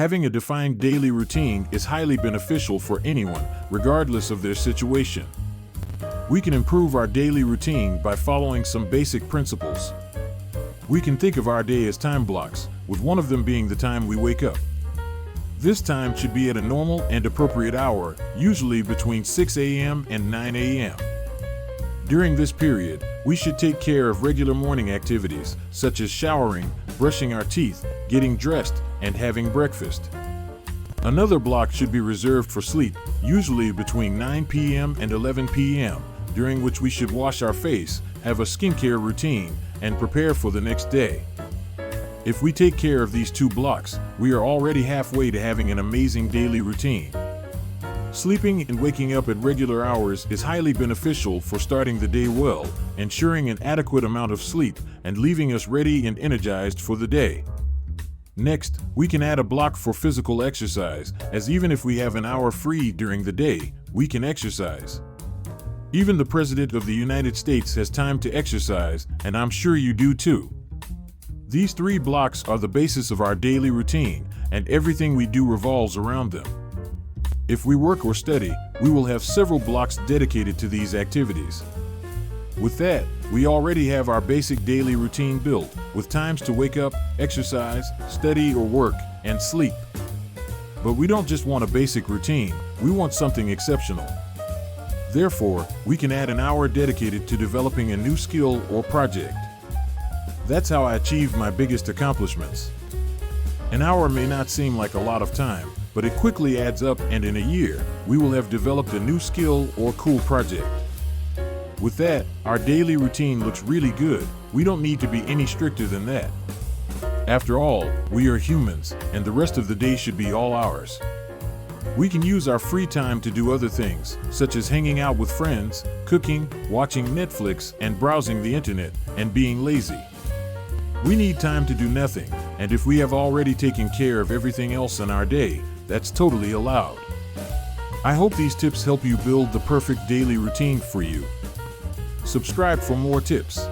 Having a defined daily routine is highly beneficial for anyone, regardless of their situation. We can improve our daily routine by following some basic principles. We can think of our day as time blocks, with one of them being the time we wake up. This time should be at a normal and appropriate hour, usually between 6 a.m. and 9 a.m. During this period, we should take care of regular morning activities, such as showering, brushing our teeth, getting dressed, and having breakfast. Another block should be reserved for sleep, usually between 9 p.m. and 11 p.m., during which we should wash our face, have a skincare routine, and prepare for the next day. If we take care of these 2 blocks, we are already halfway to having an amazing daily routine. Sleeping and waking up at regular hours is highly beneficial for starting the day well, ensuring an adequate amount of sleep, and leaving us ready and energized for the day. Next, we can add a block for physical exercise, as even if we have an hour free during the day, we can exercise. Even the President of the United States has time to exercise, and I'm sure you do too. These 3 blocks are the basis of our daily routine, and everything we do revolves around them. If we work or study, we will have several blocks dedicated to these activities. With that, we already have our basic daily routine built, with times to wake up, exercise, study or work, and sleep. But we don't just want a basic routine, we want something exceptional. Therefore, we can add an hour dedicated to developing a new skill or project. That's how I achieved my biggest accomplishments. An hour may not seem like a lot of time, but it quickly adds up, and in a year, we will have developed a new skill or cool project. With that, our daily routine looks really good. We don't need to be any stricter than that. After all, we are humans, and the rest of the day should be all ours. We can use our free time to do other things, such as hanging out with friends, cooking, watching Netflix, and browsing the internet, and being lazy. We need time to do nothing, and if we have already taken care of everything else in our day, that's totally allowed. I hope these tips help you build the perfect daily routine for you. Subscribe for more tips.